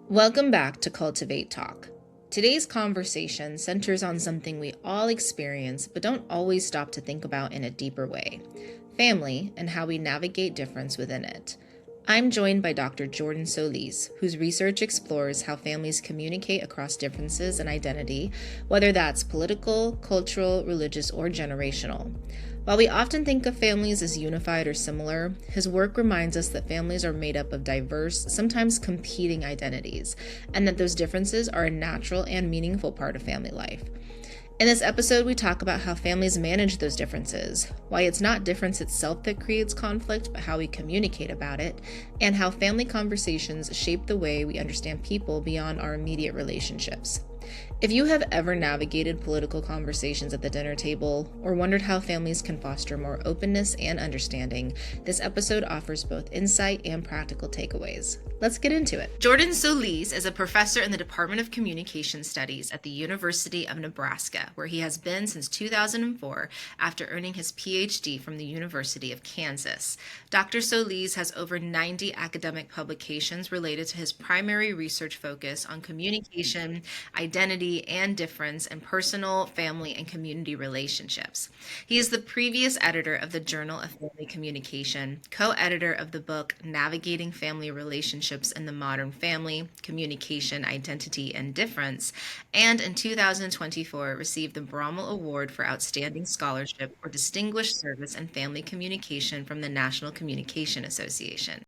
Welcome back to Cultivate Talk. Today's conversation centers on something we all experience but don't always stop to think about in a deeper way: family and how we navigate difference within it. I'm joined by Dr. Jordan Soliz, whose research explores how families communicate across differences in identity, whether that's political, cultural, religious, or generational. While we often think of families as unified or similar, his work reminds us that families are made up of diverse, sometimes competing identities, and that those differences are a natural and meaningful part of family life. In this episode, we talk about how families manage those differences, why it's not difference itself that creates conflict, but how we communicate about it, and how family conversations shape the way we understand people beyond our immediate relationships. If you have ever navigated political conversations at the dinner table or wondered how families can foster more openness and understanding, this episode offers both insight and practical takeaways. Let's get into it. Jordan Soliz is a professor in the Department of Communication Studies at the University of Nebraska, where he has been since 2004 after earning his PhD from the University of Kansas. Dr. Soliz has over 90 academic publications related to his primary research focus on communication, identity, and difference in personal, family, and community relationships. He is the previous editor of the Journal of Family Communication, co-editor of the book Navigating Family Relationships in the Modern Family, Communication, Identity, and Difference, and in 2024 received the Brommel Award for Outstanding Scholarship or Distinguished Service in Family Communication from the National Communication Association.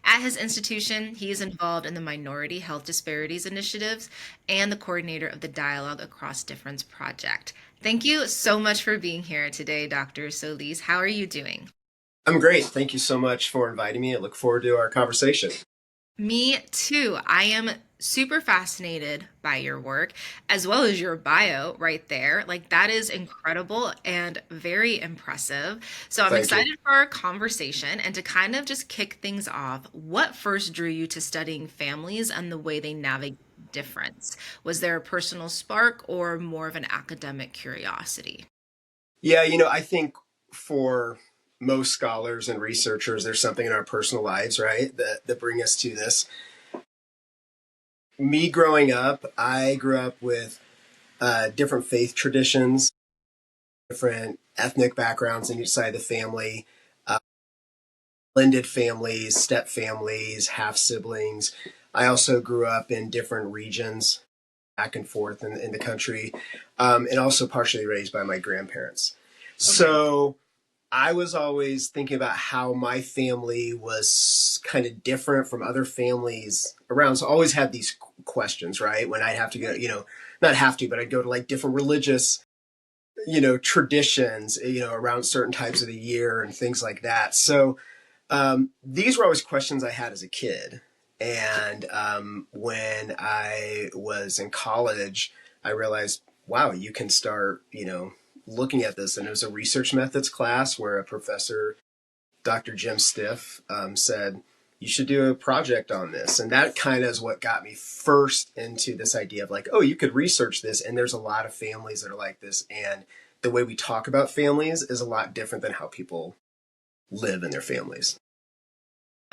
At his institution, he is involved in the Minority Health Disparities Initiatives and the coordinator of the Dialogue Across Difference project. Thank you so much for being here today, Dr. Solis. How are you doing? I'm great. Thank you so much for inviting me. I look forward to our conversation. Me too. I am super fascinated by your work as well as your bio right there. Like, that is incredible and very impressive. So I'm Thank you. excited for our conversation and to kind of just kick things off. What first drew you to studying families and the way they navigate difference? Was there a personal spark or more of an academic curiosity? Yeah, I think for most scholars and researchers, there's something in our personal lives, right, that bring us to this. Me growing up, I grew up with different faith traditions, different ethnic backgrounds in each side of the family, uh, blended families, step families, half siblings. I also grew up in different regions, back and forth in the country, and also partially raised by my grandparents. Okay. So I was always thinking about how my family was kind of different from other families around. So I always had these questions, right? When I'd have to go, not have to, but I'd go to like different religious, traditions, around certain times of the year and things like that. So these were always questions I had as a kid. And when I was in college, I realized, wow, you can start, looking at this. And it was a research methods class where a professor, Dr. Jim Stiff, said, you should do a project on this. And that kind of is what got me first into this idea of like, oh, you could research this. And there's a lot of families that are like this. And the way we talk about families is a lot different than how people live in their families.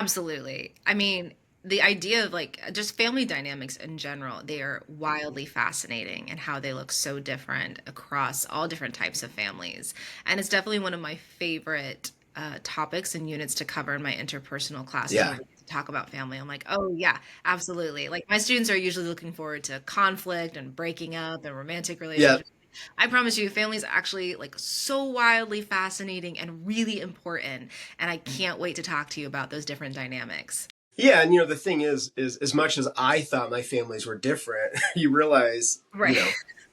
Absolutely. I mean, the idea of like just family dynamics in general, they are wildly fascinating and how they look so different across all different types of families. And it's definitely one of my favorite topics and units to cover in my interpersonal classes Yeah. when we get to talk about family. I'm like, oh, yeah, absolutely. Like, my students are usually looking forward to conflict and breaking up and romantic Yeah. relationships. I promise you, family is actually like so wildly fascinating and really important. And I can't wait to talk to you about those different dynamics. Yeah, and the thing is as much as I thought my families were different, you realize, Right.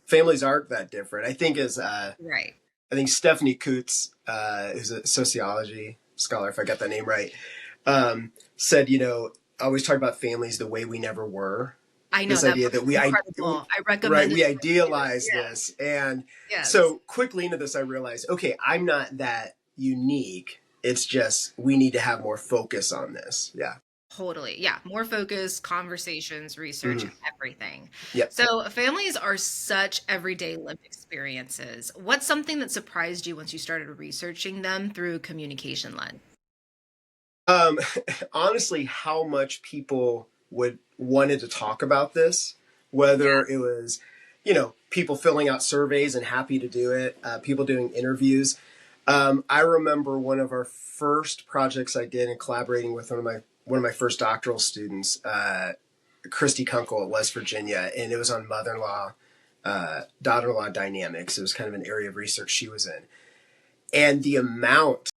families aren't that different. Right. I think Stephanie Coots, who's a sociology scholar, if I got that name right, said, always talk about families the way we never were. I know This that idea book that is incredible. I right, recommend it we to my students. idealize Yes. this. And Yes. so quickly into this, I realized, okay, I'm not that unique. It's just, we need to have more focus on this. Yeah. Totally. Yeah. More focus, conversations, research, Hmm. everything. Yep. So families are such everyday lived experiences. What's something that surprised you once you started researching them through communication lens? Um, honestly, how much people wanted to talk about this, whether it was, people filling out surveys and happy to do it, people doing interviews. I remember one of our first projects I did in collaborating with one of my first doctoral students, Christy Kunkel at West Virginia, and it was on mother-in-law, daughter-in-law dynamics. It was kind of an area of research she was in. And the amount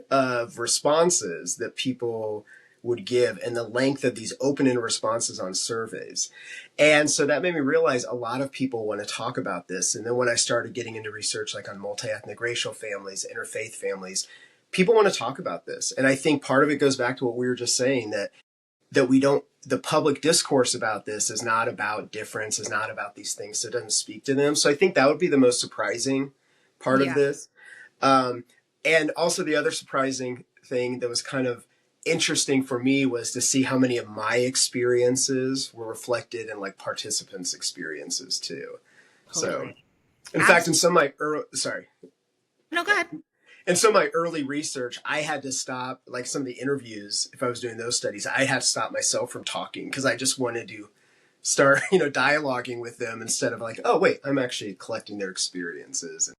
of responses that people would give and the length of these open-ended responses on surveys. And so that made me realize a lot of people want to talk about this. And then when I started getting into research like on multi-ethnic racial families, interfaith families, people want to talk about this. And I think part of it goes back to what we were just saying, that we don't, the public discourse about this is not about difference, is not about these things, so it doesn't speak to them. So I think that would be the most surprising part of this. And also the other surprising thing that was kind of interesting for me was to see how many of my experiences were reflected in like participants' experiences too. Totally. So, in fact, in some of my sorry. No, go ahead. In some of my early research, I had to stop, like some of the interviews, if I was doing those studies, I had to stop myself from talking because I just wanted to start, dialoguing with them instead of like, oh, wait, I'm actually collecting their experiences and,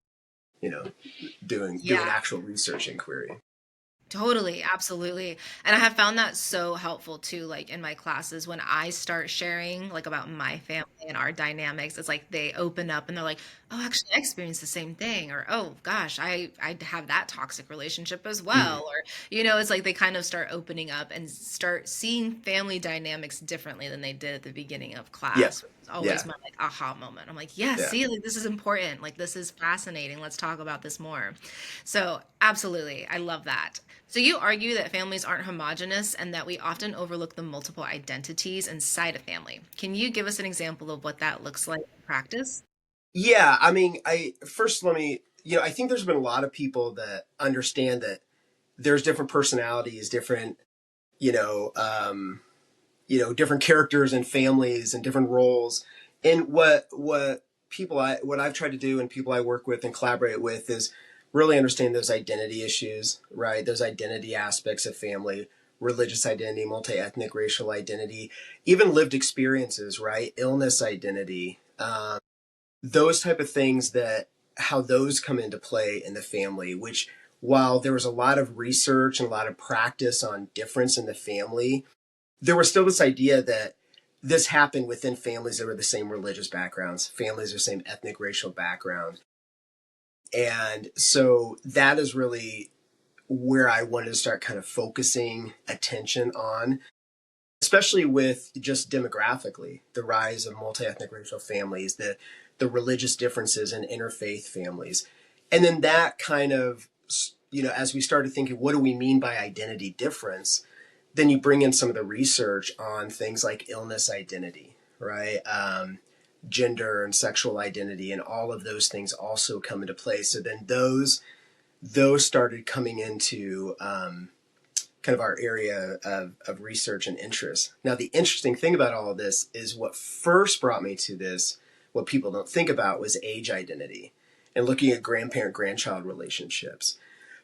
doing actual research inquiry. Totally, absolutely. And I have found that so helpful too, like in my classes when I start sharing like about my family and our dynamics, it's like they open up and they're like, "Oh, actually I experienced the same thing," or "Oh gosh, I have that toxic relationship as Mm-hmm. well." Or it's like they kind of start opening up and start seeing family dynamics differently than they did at the beginning of Yeah. class. It's always Yeah. my like aha moment. I'm like, "Yeah, Yeah. see, like this is important. Like this is fascinating. Let's talk about this more." So, absolutely. I love that. So you argue that families aren't homogenous and that we often overlook the multiple identities inside a family. Can you give us an example of what that looks like in practice? Yeah. I mean, let me, I think there's been a lot of people that understand that there's different personalities, different, you know, um, different characters and families and different roles. And what I've tried to do and people I work with and collaborate with is really understand those identity issues, right? Those identity aspects of family, religious identity, multi-ethnic racial identity, even lived experiences, right? Illness identity, those type of things, that how those come into play in the family, which while there was a lot of research and a lot of practice on difference in the family, there was still this idea that this happened within families that were the same religious backgrounds, families of the same ethnic racial background. And so that is really where I wanted to start kind of focusing attention on, especially with just demographically the rise of multi-ethnic racial families, the religious differences in interfaith families. And then that kind of, as we started thinking, what do we mean by identity difference? Then you bring in some of the research on things like illness identity, right? Gender and sexual identity, and all of those things also come into play. So then those started coming into kind of our area of research and interest. Now, the interesting thing about all of this is what first brought me to this, what people don't think about, was age identity and looking at grandparent-grandchild relationships.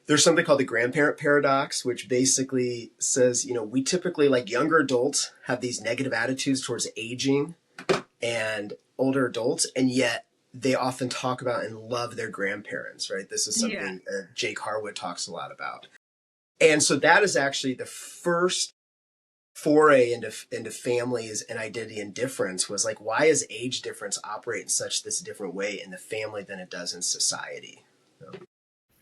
There's something called the grandparent paradox, which basically says, we typically, like younger adults, have these negative attitudes towards aging and older adults, and yet they often talk about and love their grandparents, right? This is Yeah. something Jake Harwood talks a lot about. And so that is actually the first foray into families and identity and difference, was like, why does age difference operate in such this different way in the family than it does in society? So,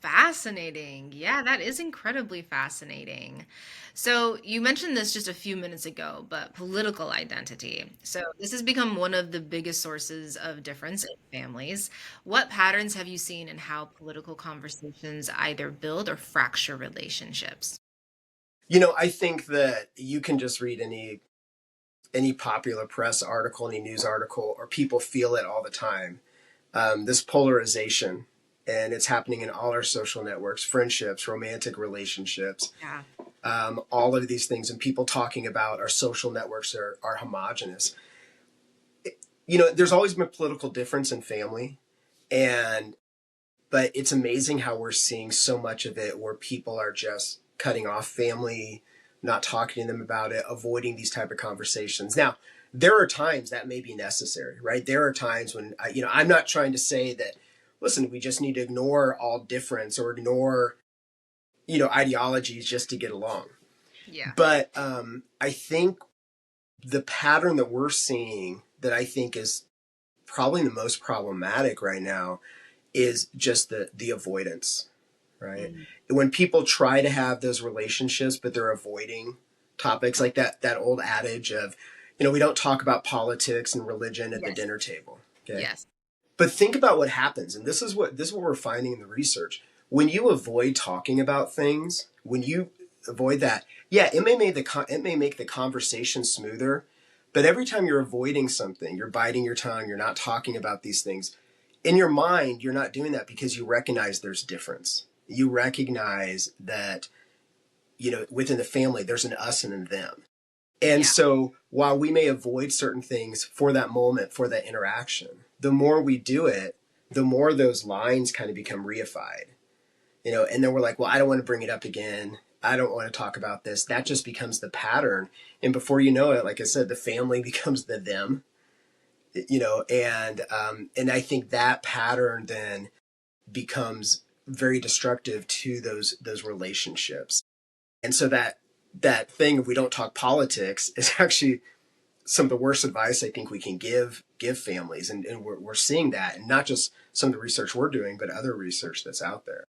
Fascinating. Yeah, that is incredibly fascinating. So, you mentioned this just a few minutes ago, but political identity. So, this has become one of the biggest sources of difference in families. What patterns have you seen in how political conversations either build or fracture relationships? I think that you can just read any popular press article, any news article, or people feel it all the time. This polarization, and it's happening in all our social networks, friendships, romantic relationships, Yeah. all of these things, and people talking about our social networks are homogenous. There's always been political difference in family, and but it's amazing how we're seeing so much of it where people are just cutting off family not talking to them about it, avoiding these type of conversations. Now, there are times that may be necessary, right? There are times when, I'm not trying to say that, listen, we just need to ignore all difference or ignore, ideologies just to get along. Yeah. But I think the pattern that we're seeing that I think is probably the most problematic right now is just the avoidance, right? Mm. When people try to have those relationships, but they're avoiding topics like that old adage of, we don't talk about politics and religion at the Yes. dinner table. Okay. Yes. But think about what happens. And this is what we're finding in the research. When you avoid talking about things, when you avoid that, yeah, it may make the conversation smoother, but every time you're avoiding something, you're biting your tongue, you're not talking about these things, in your mind, you're not doing that because you recognize there's difference. You recognize that, within the family, there's an us and a them. And Yeah. so while we may avoid certain things for that moment, for that interaction, the more we do it, the more those lines kind of become reified, and then we're like, well, I don't want to bring it up again. I don't want to talk about this. That just becomes the pattern. And before you know it, like I said, the family becomes the them, and I think that pattern then becomes very destructive to those relationships. And so that thing, if we don't talk politics, is actually some of the worst advice I think we can give families. And we're seeing that, and not just some of the research we're doing, but other research that's out there.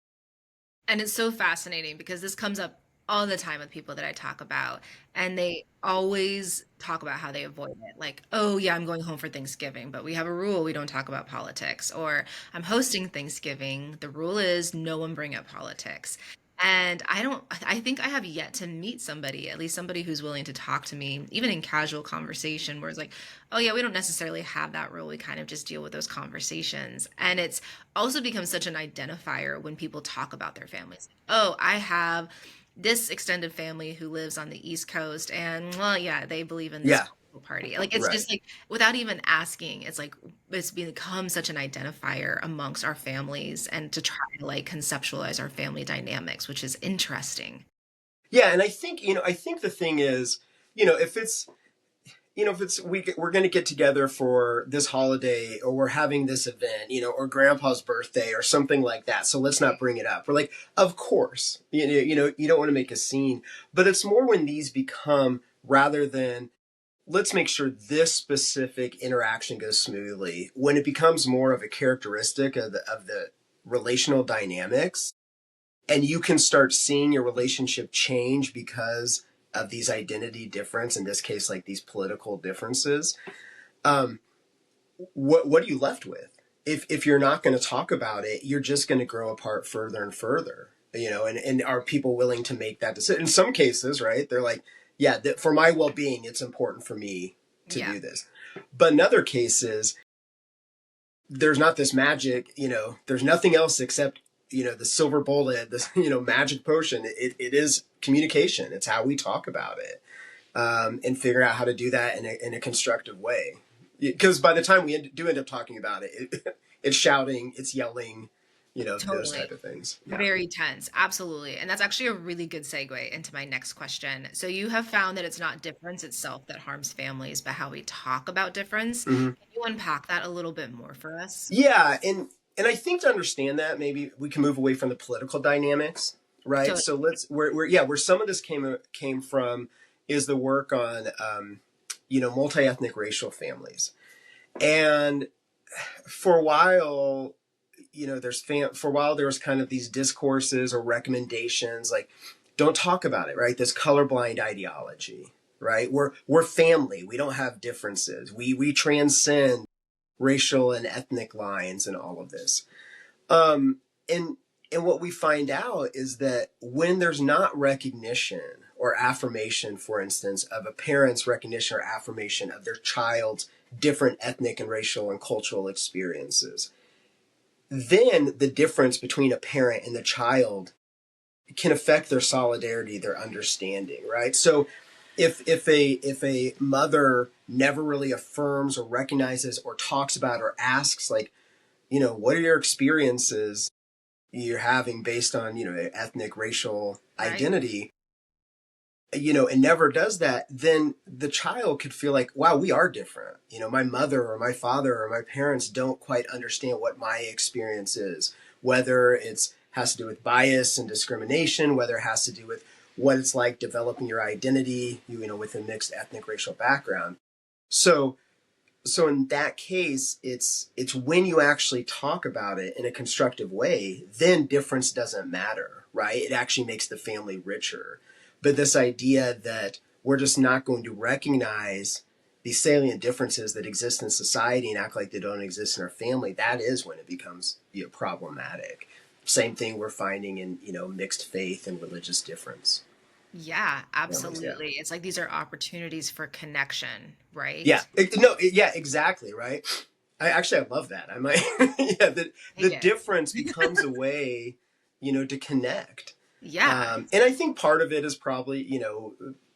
And it's so fascinating because this comes up all the time with people that I talk about, and they always talk about how they avoid it. Like, oh, yeah, I'm going home for Thanksgiving, but we have a rule we don't talk about politics. Or I'm hosting Thanksgiving. The rule is no one bring up politics. And I think I have yet to meet somebody, at least somebody who's willing to talk to me, even in casual conversation, where it's like, oh, yeah, we don't necessarily have that rule. We kind of just deal with those conversations. And it's also becomes such an identifier when people talk about their families. Oh, I have this extended family who lives on the East Coast, and well, yeah, they believe in this Yeah, political party. Like it's right. just like without even asking, it's like it's become such an identifier amongst our families, and to try to like conceptualize our family dynamics, which is interesting. Yeah, and I think the thing is, if it's if it's we're going to get together for this holiday, or we're having this event, or grandpa's birthday or something like that, so let's not bring it up. We're like, of course, you don't want to make a scene, but it's more when these become, rather than let's make sure this specific interaction goes smoothly, when it becomes more of a characteristic of the relational dynamics, and you can start seeing your relationship change because of these identity difference, in this case like these political differences. um, what are you left with? If you're not going to talk about it, you're just going to grow apart further and further, and are people willing to make that decision? In some cases, right, they're like, yeah, for my well-being, it's important for me to Yeah, do this. But in other cases, there's not this magic, there's nothing else except, the silver bullet, this, magic potion. It is communication. It's how we talk about it, and figure out how to do that in a constructive way. Because by the time we do end up talking about it, it's shouting, it's yelling, those type totally. of things. Yeah. Very tense, absolutely. And that's actually a really good segue into my next question. So you have found that it's not difference itself that harms families, but how we talk about difference. Hmm. Can you unpack that a little bit more for us? Yeah, and I think to understand that, maybe we can move away from the political dynamics, right? So So let's where some of this came from is the work on, multi-ethnic racial families. And for a while, for a while there was kind of these discourses or recommendations like, don't talk about it, right? This colorblind ideology, right? We're family. We don't have differences. We transcend racial and ethnic lines and all of this. Um, and and what we find out is that when there's not recognition or affirmation, for instance, of a parent's recognition or affirmation of their child's different ethnic and racial and cultural experiences, then the difference between a parent and the child can affect their solidarity, their understanding, right? So if a mother never really affirms or recognizes or talks about or asks, like, what are your experiences you're having based on, ethnic, racial right. identity, and never does that, then the child could feel like, wow, we are different. My mother or my father or my parents don't quite understand what my experience is, whether it's has to do with bias and discrimination, whether it has to do with what it's like developing your identity, with a mixed ethnic racial background. So so in that case, it's when you actually talk about it in a constructive way, then difference doesn't matter, right? It actually makes the family richer. But this idea that we're just not going to recognize these salient differences that exist in society and act like they don't exist in our family, that is when it becomes problematic. Same thing we're finding in mixed faith and religious difference. Yeah, Families, yeah. absolutely. It's like these are opportunities for connection, Yeah, right? yeah, exactly, right. I love that. I might, yeah. The Take it. difference becomes a way, to connect, Yeah. and I think part of it is probably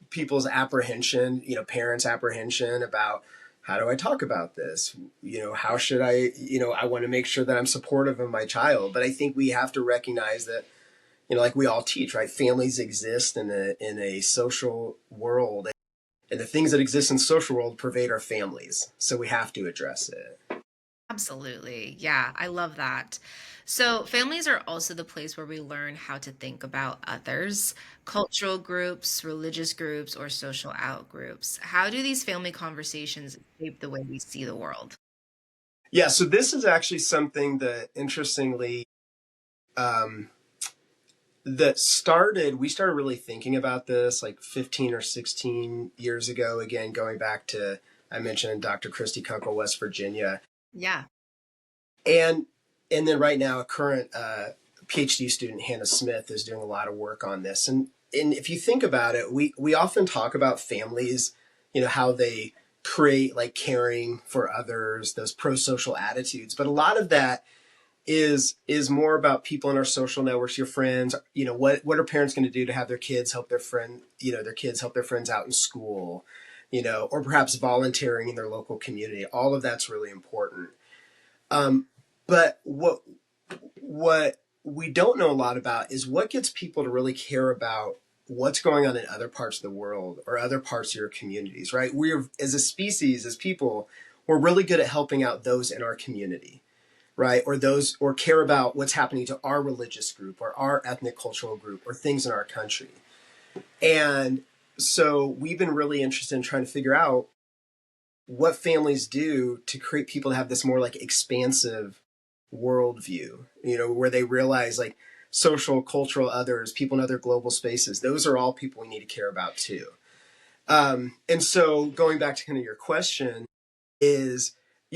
people's apprehension, parents' apprehension about how do I talk about this, how should I, I want to make sure that I'm supportive of my child, but I think we have to recognize that like we all teach, right? Families exist in a social world, and the things that exist in the social world pervade our families. So we have to address it. Absolutely. Yeah, I love that. So, families are also the place where we learn how to think about others, cultural groups, religious groups, or social out groups. How do these family conversations shape the way we see the world? Yeah, so this is actually something that interestingly um, we started really thinking about this like 15 or 16 years ago, again, going back to, I mentioned Dr. Christy Kunkel, West Virginia. Yeah. And and then right now, a current PhD student, Hannah Smith, is doing a lot of work on this. And if you think about it, we often talk about families, how they create like caring for others, those pro-social attitudes. But a lot of that is more about people in our social networks, your friends. What are parents going to do to have their kids help their kids help their friends out in school, or perhaps volunteering in their local community. All of that's really important. Um, but what we don't know a lot about is what gets people to really care about what's going on in other parts of the world or other parts of your communities, right? We're, as a species, as people, we're really good at helping out those in our community, right? Or care about what's happening to our religious group or our ethnic cultural group or things in our country. And so we've been really interested in trying to figure out what families do to create people to have this more like expansive worldview, where they realize like social, cultural others, people in other global spaces, those are all people we need to care about too. And so going back to kind of your question is,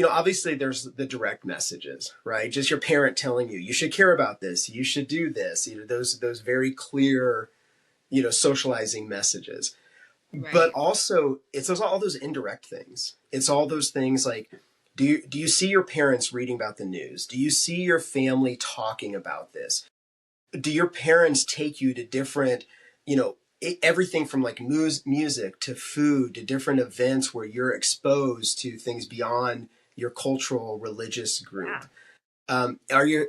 obviously there's the direct messages, right? Just your parent telling you, you should care about this, you should do this, those very clear, socializing messages. But Right. also it's all those indirect things. It's all those things like, do you see your parents reading about the news? Do you see your family talking about this? Do your parents take you to different, everything from like music to food to different events where you're exposed to things beyond your cultural religious group? Yeah.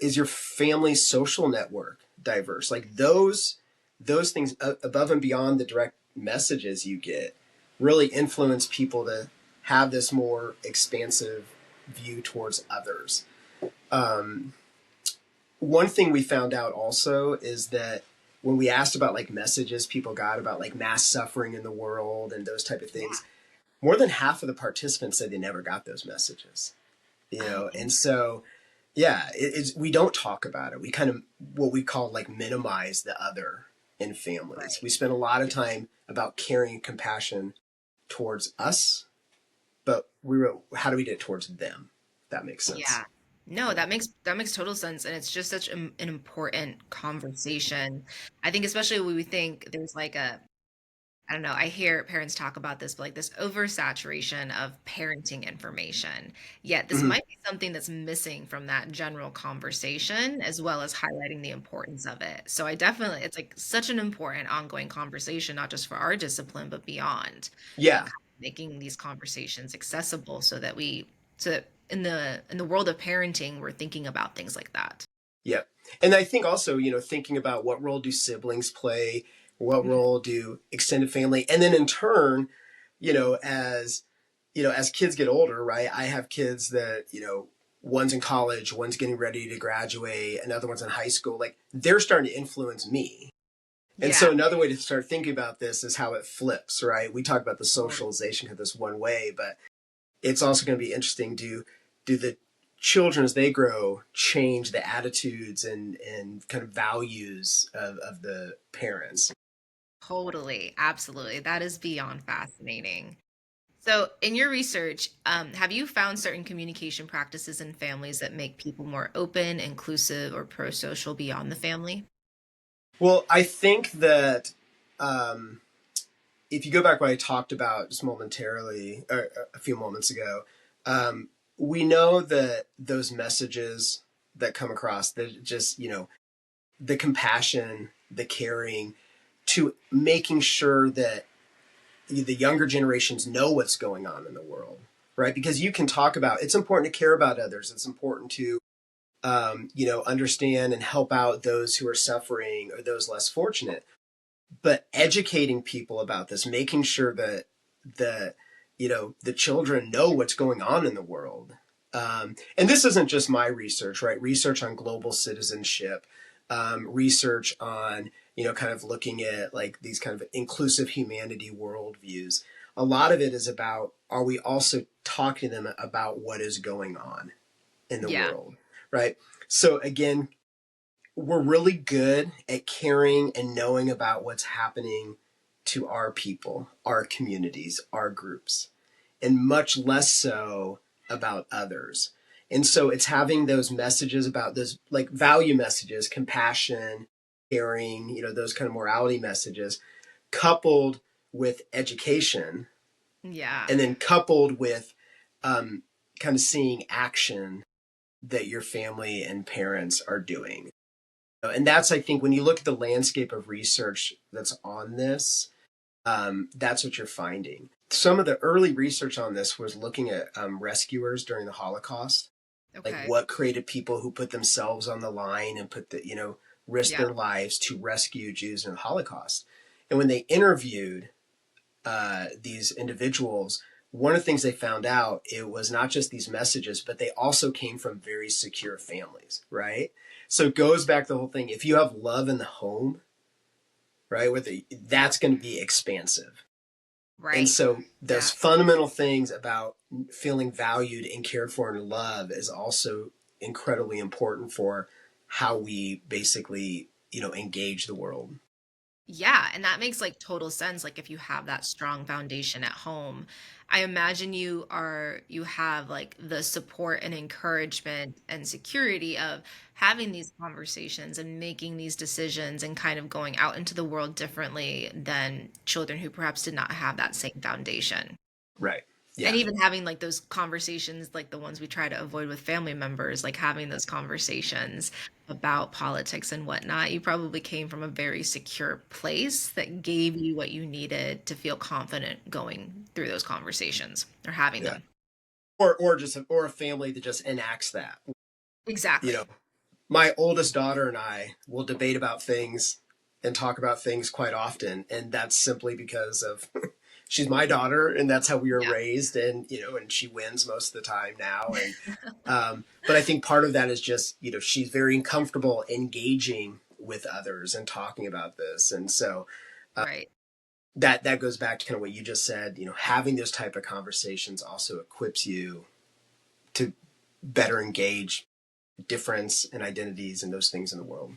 Is your family's social network diverse? Like those things above and beyond the direct messages you get really influence people to have this more expansive view towards others. Um, One thing we found out also is that when we asked about like messages people got about like mass suffering in the world and those type of Yeah. things, more than half of the participants said they never got those messages. Oh, And so yeah, we don't talk about it. We kind of what we call like minimize the other in families. right. We spend a lot of time about caring compassion towards us, but we were how do we get it towards them? If that makes sense. Yeah. No, that makes total sense, and it's just such an important conversation. I think especially when we think there's like a I don't know, I hear parents talk about this, but like this oversaturation of parenting information. Yet this Mhm. might be something that's missing from that general conversation, as well as highlighting the importance of it. So I definitely, it's like such an important ongoing conversation, not just for our discipline, but beyond, Yeah, making these conversations accessible so that so in the world of parenting, we're thinking about things like that. yeah. And I think also, thinking about what role do siblings play? What role do extended family, and then in turn, you know, as as kids get older, right? I have kids that, one's in college, one's getting ready to graduate, another one's in high school. Like they're starting to influence me. And so Yeah. another way to start thinking about this is how it flips, right? We talk about the Totally. socialization of this one way, but it's also going to be interesting. Do the children as they grow change the attitudes and kind of values of the parents? Totally. Absolutely. That is beyond fascinating. So, in your research, have you found certain communication practices in families that make people more open, inclusive, or pro-social beyond the family? Well, I think that um, if you go back what I talked about just momentarily, or a few moments ago, um, we know that those messages that come across, that just, the compassion, the caring, to making sure that the younger generations know what's going on in the world, right? Because you can talk about, it's important to care about others. It's important to, understand and help out those who are suffering or those less fortunate. But educating people about this, making sure that the, the children know what's going on in the world. And this isn't just my research, right? Research on global citizenship, research on, kind of looking at like these kind of inclusive humanity worldviews. A lot of it is about, are we also talking to them about what is going on in the Yeah. world, right? So again, we're really good at caring and knowing about what's happening to our people, our communities, our groups, and much less so about others. And so it's having those messages about those like value messages, compassion, caring, those kind of morality messages, coupled with education, Yeah. and then coupled with um, kind of seeing action that your family and parents are doing. And that's, I think, when you look at the landscape of research that's on this, that's what you're finding. Some of the early research on this was looking at rescuers during the Holocaust, like Okay. what created people who put themselves on the line and put risk Yeah. their lives to rescue Jews in the Holocaust. And when they interviewed these individuals, one of the things they found out, it was not just these messages, but they also came from very secure families, right? So it goes back to the whole thing. If you have love in the home, right, Yeah. that's going to be expansive. And Right. so those Yeah. fundamental things about feeling valued and cared for and loved is also incredibly important for how we basically, engage the world. Yeah, and that makes like total sense. Like if you have that strong foundation at home, I imagine you have like the support and encouragement and security of having these conversations and making these decisions and kind of going out into the world differently than children who perhaps did not have that same foundation. Right. And Yeah. even having like those conversations, like the ones we try to avoid with family members, like having those conversations about politics and whatnot, you probably came from a very secure place that gave you what you needed to feel confident going through those conversations or having Yeah. them. Or a family that just enacts that. You know, Exactly. my oldest daughter and I will debate about things and talk about things quite often, and that's simply because of she's my daughter, and that's how we were Yeah. raised, and and she wins most of the time now, and but I think part of that is just she's very comfortable engaging with others and talking about this, and so Right. that goes back to kind of what you just said. Having those type of conversations also equips you to better engage difference and identities and those things in the world.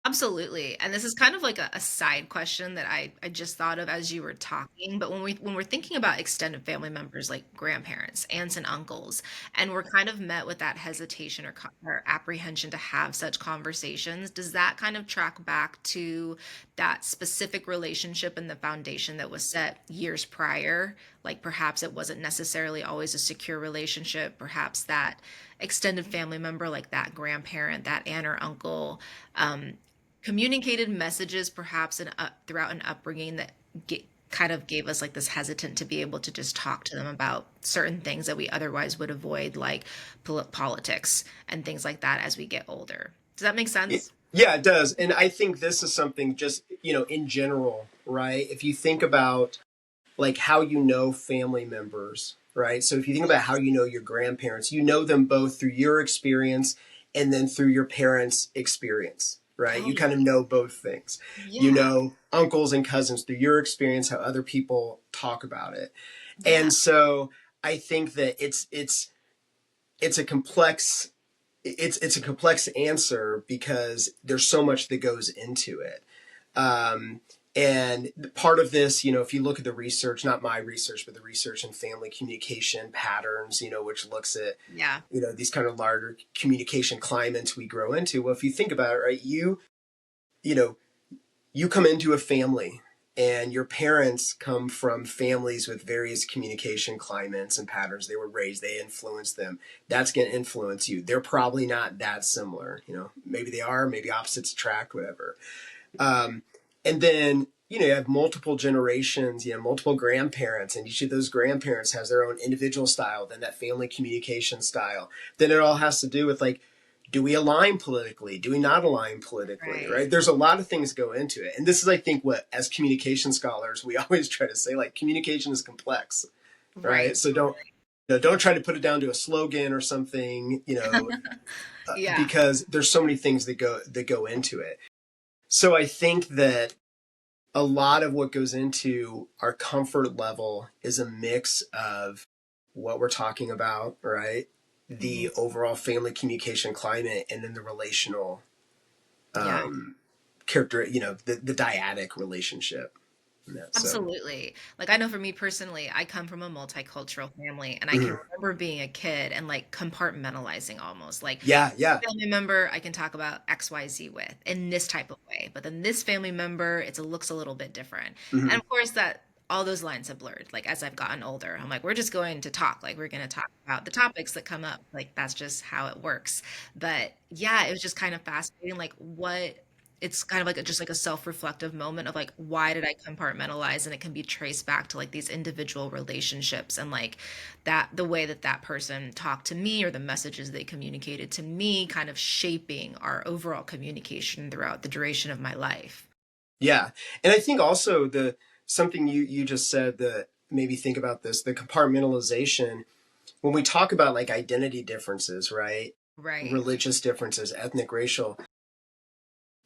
Absolutely. And this is kind of like a side question that I just thought of as you were talking. But when we're thinking about extended family members like grandparents, aunts and uncles, and we're kind of met with that hesitation or apprehension to have such conversations, does that kind of track back to that specific relationship and the foundation that was set years prior? Like perhaps it wasn't necessarily always a secure relationship, perhaps that extended family member, like that grandparent, that aunt or uncle, um, communicated messages perhaps throughout an upbringing that kind of gave us like this hesitant to be able to just talk to them about certain things that we otherwise would avoid, like politics and things like that as we get older. Does that make It, sense? Yeah, it does. And I think this is something just, in general, right? If you think about like how you know family members, right? So if you think about how you know your grandparents, you know them both through your experience and then through your parents' experience, right? You kind of Totally. know both things. You Yeah. know uncles and cousins through your experience, how other people talk about it. Yeah. And so I think that it's a complex it's a complex answer because there's so much that goes into it. Um, and part of this, if you look at the research, not my research, but the research in family communication patterns, which looks at, Yeah. these kind of larger communication climates we grow into. Well, if you think about it, right, you know, you come into a family and your parents come from families with various communication climates and patterns. They were raised, they influenced them. That's going to influence you. They're probably not that similar. Maybe they are, maybe opposites attract, whatever. Um, and then, you have multiple generations, multiple grandparents, and each of those grandparents has their own individual style, then that family communication style. Then it all has to do with like, do we align politically? Do we not align politically? Right. Right? There's a lot of things go into it. And this is, I think, what, as communication scholars, we always try to say, like, communication is complex, right? Right. So don't try to put it down to a slogan or something, Yeah. because there's so many things that go into it. So I think that a lot of what goes into our comfort level is a mix of what we're talking about, right? Hmm. The overall family communication climate, and then the relational Yeah. character, the dyadic relationship. So, Absolutely. Like I know for me personally, I come from a multicultural family and I can mhm. remember being a kid and like compartmentalizing almost. Like Yeah, yeah. family member I can talk about XYZ with in this type of way, but then this family member it looks a little bit different. And Hmm. of course that all those lines have blurred. Like as I've gotten older, I'm like we're just going to talk. Like we're going to talk about the topics that come up. Like that's just how it works. But yeah, it was just kind of fascinating like what it's kind of like just like a self-reflective moment of like why did I compartmentalize, and it can be traced back to like these individual relationships and like that the way that that person talked to me or the messages they communicated to me kind of shaping our overall communication throughout the duration of my life. Yeah. And I think also the something you just said that made me think about this, the compartmentalization, when we talk about like identity differences, right? Right. Religious differences, ethnic, racial,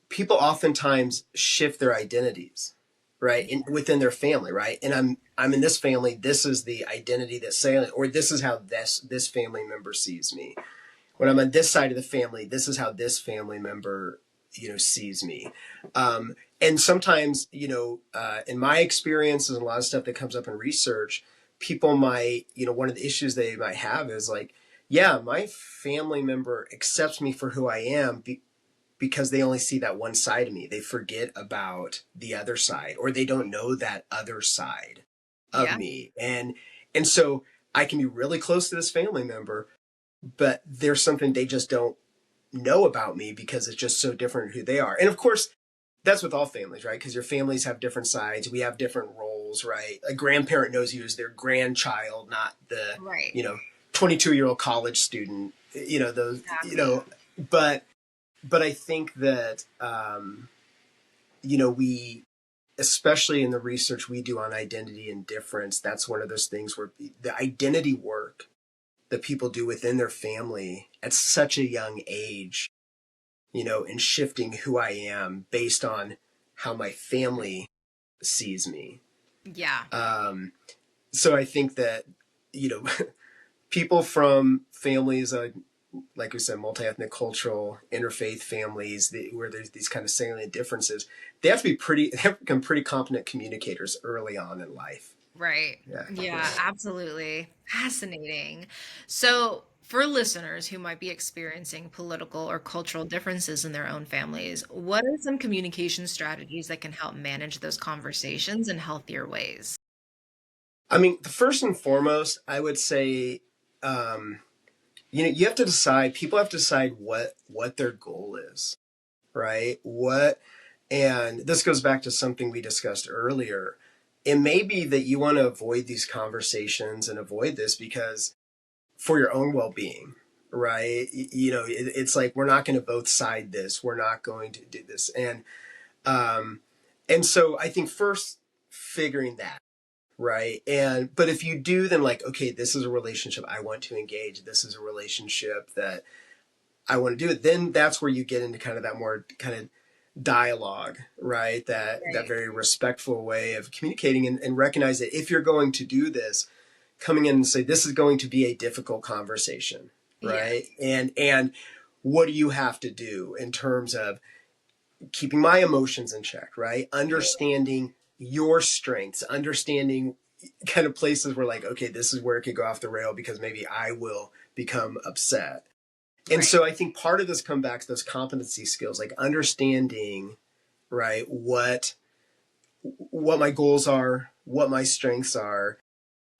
people oftentimes shift their identities, right, within their family, right? And I'm in this family. This is the identity that's salient, or this is how this family member sees me. When I'm on this side of the family, this is how this family member, sees me. And sometimes, in my experiences and a lot of stuff that comes up in research, people might, one of the issues they might have is like, yeah, my family member accepts me for who I am because they only see that one side of me. They forget about the other side, or they don't know that other side of Yeah. me. And so I can be really close to this family member, but there's something they just don't know about me because it's just so different who they are. And of course, that's with all families, right? Because your families have different sides. We have different roles, right? A grandparent knows you as their grandchild, not the, Right. you know, 22-year-old college student, those, Exactly. but I think that, we, especially in the research we do on identity and difference, that's one of those things where the identity work that people do within their family at such a young age, and shifting who I am based on how my family sees me. Yeah. Um, so I think that, you know, people from families, like we said, multi-ethnic, cultural, interfaith families, where there's these kind of salient differences, they have to become pretty competent communicators early on in life. Right. Yeah, Yeah, yeah. absolutely. Fascinating. So, for listeners who might be experiencing political or cultural differences in their own families, what are some communication strategies that can help manage those conversations in healthier ways? I mean, the first and foremost, I would say, um, you have to decide. People have to decide what their goal is, right? And this goes back to something we discussed earlier. It may be that you want to avoid these conversations and avoid this because for your own well-being, right? It's like, we're not going to both side this. We're not going to do this. Um, and so I think first figuring that, right? But if you do, then like, okay, this is a relationship I want to engage. This is a relationship that I want to do it. Then that's where you get into kind of that more kind of dialogue, right? That Right. very respectful way of communicating, and recognize that if you're going to do this, coming in and say, this is going to be a difficult conversation, Yeah. right? And what do you have to do in terms of keeping my emotions in check, right? Understanding your strengths, understanding kind of places where like, okay, this is where it could go off the rail because maybe I will become upset. And Right. so I think part of this comes back to those competency skills, like understanding, right, what my goals are, what my strengths are.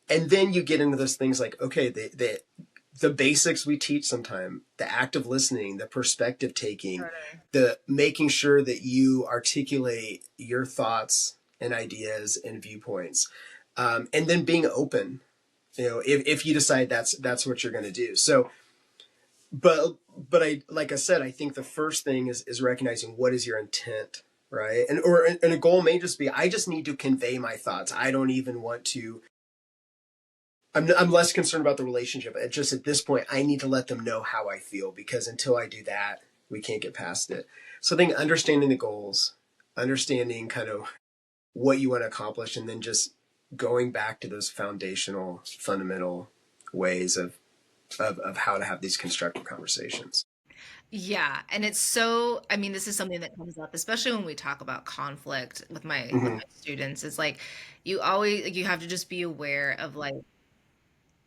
And then you get into those things like, okay, the basics we teach sometime, the active listening, the perspective taking, Totally. the making sure that you articulate your thoughts and ideas and viewpoints, and then being open. If you decide that's what you're going to do. So, but I like I said, I think the first thing is recognizing what is your intent, right? And a goal may just be, I just need to convey my thoughts. I don't even want to. I'm less concerned about the relationship. Just at this point, I need to let them know how I feel, because until I do that, we can't get past it. So I think understanding the goals, understanding kind of what you want to accomplish, and then just going back to those foundational, fundamental ways of how to have these constructive conversations. Yeah, and it's so, I mean, this is something that comes up, especially when we talk about conflict with my Mm-hmm. students. It's like you always like you have to just be aware of like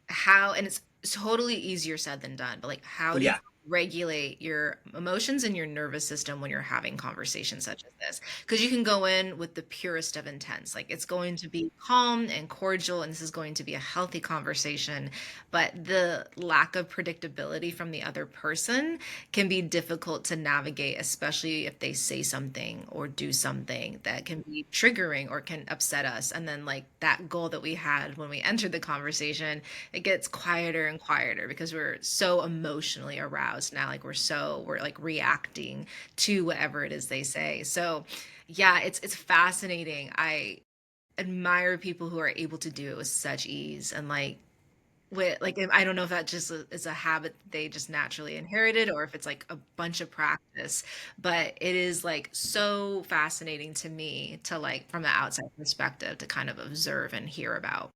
how, and it's totally easier said than done, but like how do you Yeah. regulate your emotions and your nervous system when you're having conversations such as this? Because you can go in with the purest of intents, like it's going to be calm and cordial, and this is going to be a healthy conversation, but the lack of predictability from the other person can be difficult to navigate, especially if they say something or do something that can be triggering or can upset us. And then, like that goal that we had when we entered the conversation, it gets quieter and quieter because we're so emotionally aroused now. Like we're like reacting to whatever it is they say. So, yeah, it's fascinating. I admire people who are able to do it with such ease and like I don't know if that just is a habit they just naturally inherited or if it's like a bunch of practice, but it is like so fascinating to me to like from the outside perspective to kind of observe and hear about.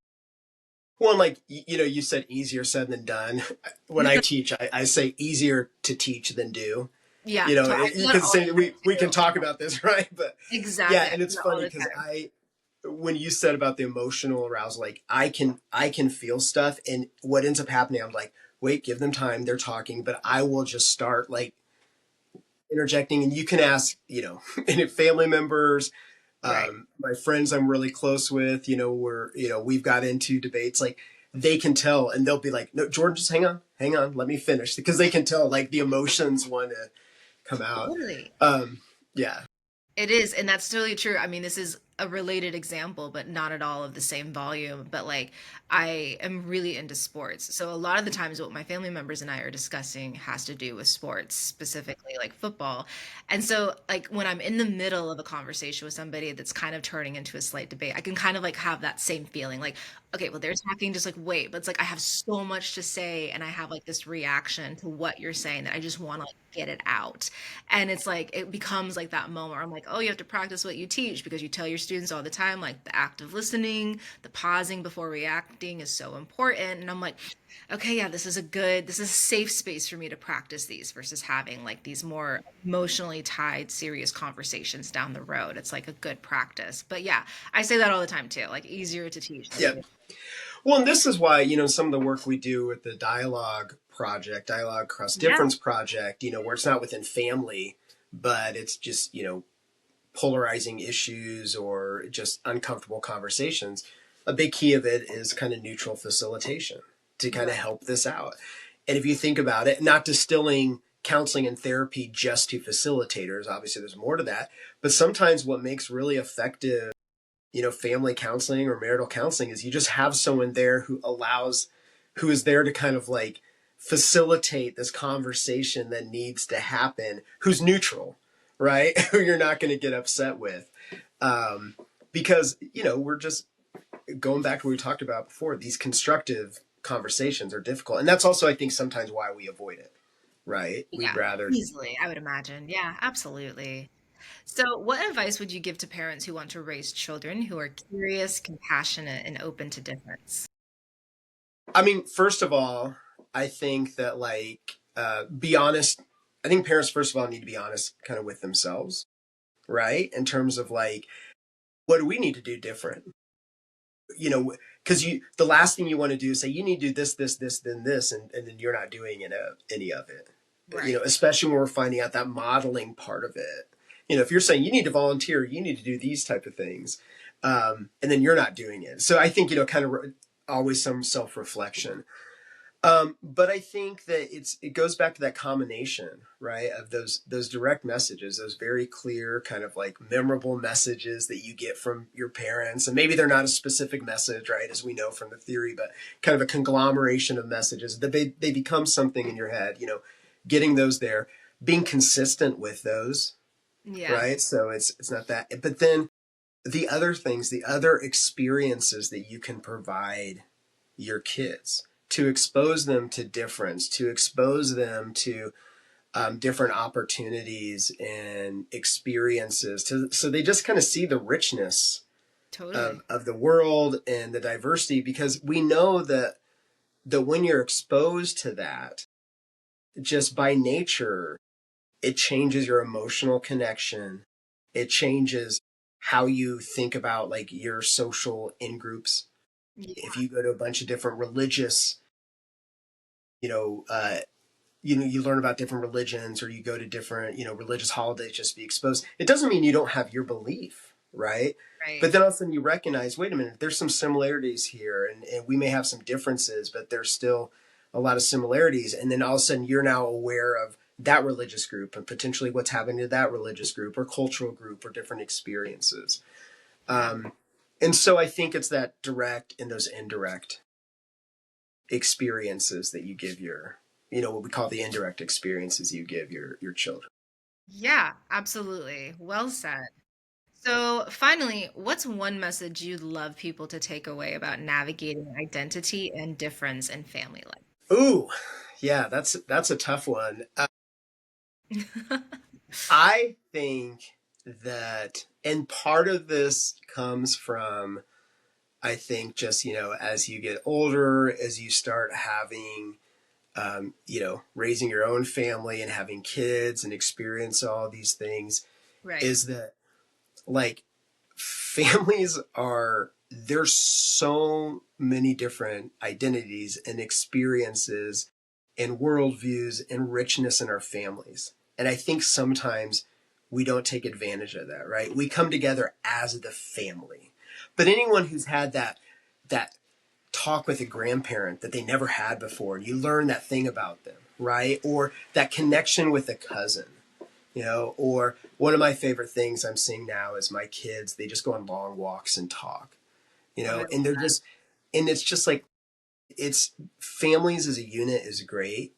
Well, like you said, easier said than done. When I teach, I say easier to teach than do. Yeah, so I do that Because all the time we can too. talk about this, right? But yeah, Exactly, I and do it's that all funny the because time. when you said about the emotional arousal, like I can feel stuff, and what ends up happening, I'm like, wait, give them time, they're talking, but I will just start like interjecting, and you can ask, any family members, Right. my friends I'm really close with, we've got into debates, like they can tell, and they'll be like, no, Jordan, just hang on, let me finish, because they can tell like the emotions want to come out. Totally. Um, yeah, It is, and that's totally true. I mean, this is a related example, but not at all of the same volume. But like, I am really into sports. So a lot of the times, what my family members and I are discussing has to do with sports, specifically like football. And so, like, when I'm in the middle of a conversation with somebody that's kind of turning into a slight debate, I can kind of like have that same feeling like, okay, well, they're talking, just like, wait, but it's like I have so much to say, and I have like this reaction to what you're saying that I just want to like get it out. And it's like it becomes like that moment where I'm like, oh, you have to practice what you teach because you tell your students all the time, like the active listening, the pausing before reacting is so important. And I'm like, okay, yeah, this is a safe space for me to practice these versus having like these more emotionally tied, serious conversations down the road. It's like a good practice. But yeah, I say that all the time too, like easier to teach than yeah. do. Well, and this is why, some of the work we do with the dialogue cross Yeah, difference project, where it's not within family, but it's just, polarizing issues or just uncomfortable conversations. A big key of it is kind of neutral facilitation to kind of right. help this out. And if you think about it, not distilling counseling and therapy just to facilitators, obviously there's more to that, but sometimes what makes really effective, family counseling or marital counseling is you just have someone there who is there to kind of like facilitate this conversation that needs to happen, who's neutral, right? Who you're not going to get upset with. Um, because, we're just going back to what we talked about before, these constructive conversations are difficult. And that's also, I think, sometimes why we avoid it, right? We'd Yeah, rather. easily, I would imagine. Yeah, absolutely. So, what advice would you give to parents who want to raise children who are curious, compassionate, and open to difference? I mean, first of all, I think that, like, be honest. I think parents, first of all, need to be honest kind of with themselves, right? In terms of, like, what do we need to do different? Because the last thing you want to do is say, you need to do this, this, this, then this, and then you're not doing any of it. Right. Especially when we're finding out that modeling part of it. If you're saying you need to volunteer, you need to do these type of things, and then you're not doing it. So I think, kind of always some self-reflection. But I think that it goes back to that combination, right, of those direct messages, those very clear kind of like memorable messages that you get from your parents, and maybe they're not a specific message, right, as we know from the theory, but kind of a conglomeration of messages that they become something in your head. Getting those there, being consistent with those, Yeah, right. So it's not that, but then the other things, the other experiences that you can provide your kids, to expose them to difference, to expose them to different opportunities and experiences, so they just kind of see the richness totally. of the world and the diversity, because we know that when you're exposed to that, just by nature, it changes your emotional connection. It changes how you think about like your social in groups. Yeah, If you go to a bunch of different religious, you know, uh, you learn about different religions, or you go to different, religious holidays just to be exposed. It doesn't mean you don't have your belief, right? right. But then all of a sudden you recognize, wait a minute, there's some similarities here, and we may have some differences, but there's still a lot of similarities. And then all of a sudden you're now aware of that religious group and potentially what's happening to that religious group or cultural group or different experiences. Yeah. And so I think it's that direct and those indirect experiences that you give what we call the indirect experiences you give your children. Yeah, absolutely. Well said. So, finally, what's one message you'd love people to take away about navigating identity and difference in family Ooh, yeah, that's a tough one. life? I think that, and part of this comes from, I think, just as you get older, as you start having raising your own family and having kids and experience all these things, Right. is that, like, families are, there's so many different identities and experiences and worldviews and richness in our families. And I think sometimes we don't take advantage of that, right? We come together as the family. But anyone who's had that talk with a grandparent that they never had before, and you learn that thing about them, right? Or that connection with a cousin, or one of my favorite things I'm seeing now is my kids, they just go on long walks and talk, Oh, I and love they're that. just, and it's just like, it's, families as a unit is great,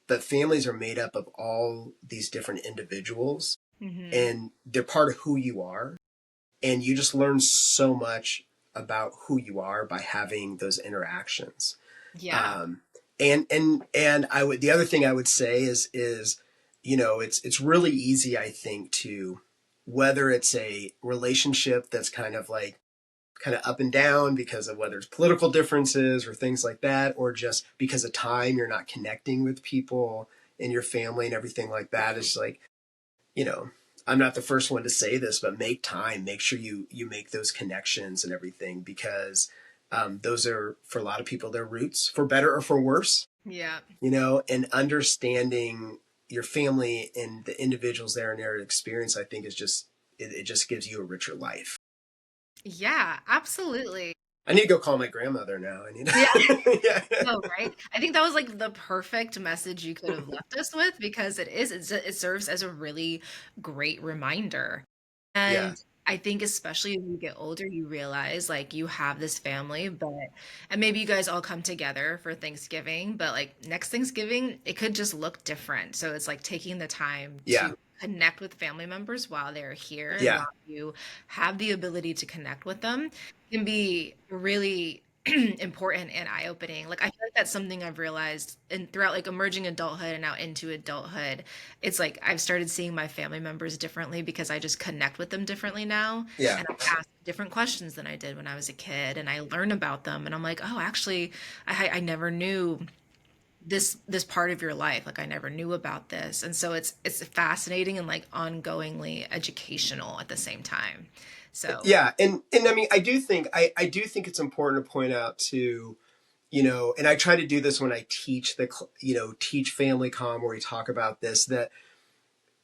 but families are made up of all these different individuals, Hmm. and they're part of who you are. And you just learn so much about who you are by having those interactions. Yeah. Um, and the other thing I would say is it's really easy, I think, to, whether it's a relationship that's kind of up and down because of whether it's political differences or things like that, or just because of time you're not connecting with people in your family and everything like that. It's like, you know I'm not the first one to say this, but make time, make sure you make those connections and everything, because those are, for a lot of people, their roots, for better or for worse. Yeah. And understanding your family and the individuals there and their experience, I think, is just, it just gives you a richer life. Yeah, absolutely. I need to go call my grandmother now. I need Yeah. to yeah. No, right? I think that was like the perfect message you could have left us with because it serves as a really great reminder. And Yeah. I think especially as you get older, you realize like you have this family, and maybe you guys all come together for Thanksgiving, but like next Thanksgiving, it could just look different. So it's like taking the time Yeah. to connect with family members while they're here and Yeah. while you have the ability to connect with them can be really important and eye-opening. Like I feel like that's something I've realized and throughout like emerging adulthood and now into adulthood. It's like I've started seeing my family members differently because I just connect with them differently now. Yeah. And I ask different questions than I did when I was a kid. And I learn about them. And I'm like, oh, actually, I never knew this part of your life. Like I never knew about this. And so it's fascinating and like ongoingly educational at the same time. So Yeah. And I mean, I do think it's important to point out too, and I try to do this when I teach teach family comm, where we talk about this, that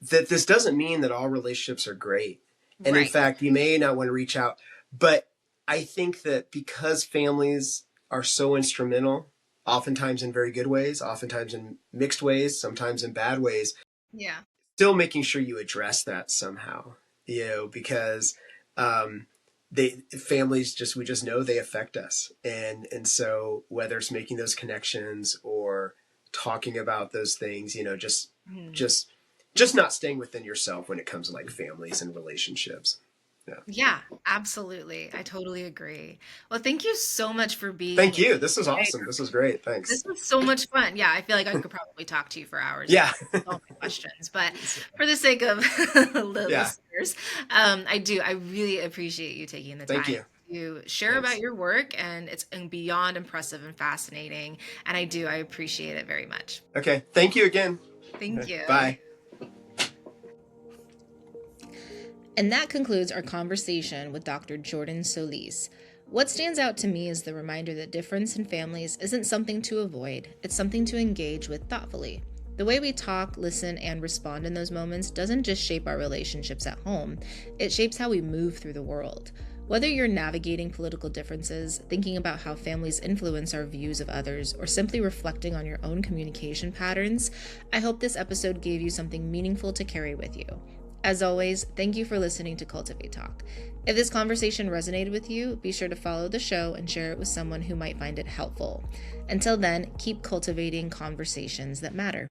this doesn't mean that all relationships are great. And in right. fact, you may not want to reach out, but I think that because families are so instrumental, oftentimes in very good ways, oftentimes in mixed ways, sometimes in bad ways, Yeah. still making sure you address that somehow, because they families we just know they affect us, and so whether it's making those connections or talking about those things, Mhm. just just not staying within yourself when it comes to like families and relationships. Yeah. Yeah, absolutely. I totally agree. Well, thank you so much for being Thank here you. This is today. awesome. This is great. This Thanks. was so much fun. Yeah, I feel like I could probably talk to you for hours and Yeah. ask so many questions, but for the sake of the Yeah. listeners, I really appreciate you taking the Thank time you. to share about Thanks. your work, and it's beyond impressive and fascinating. And I appreciate it very much. Okay. Thank you again. Thank you. Bye. And that concludes our conversation with Dr. Jordan Soliz. What stands out to me is the reminder that difference in families isn't something to avoid, it's something to engage with thoughtfully. The way we talk, listen, and respond in those moments doesn't just shape our relationships at home, it shapes how we move through the world. Whether you're navigating political differences, thinking about how families influence our views of others, or simply reflecting on your own communication patterns, I hope this episode gave you something meaningful to carry with you. As always, thank you for listening to Cultivate Talk. If this conversation resonated with you, be sure to follow the show and share it with someone who might find it helpful. Until then, keep cultivating conversations that matter.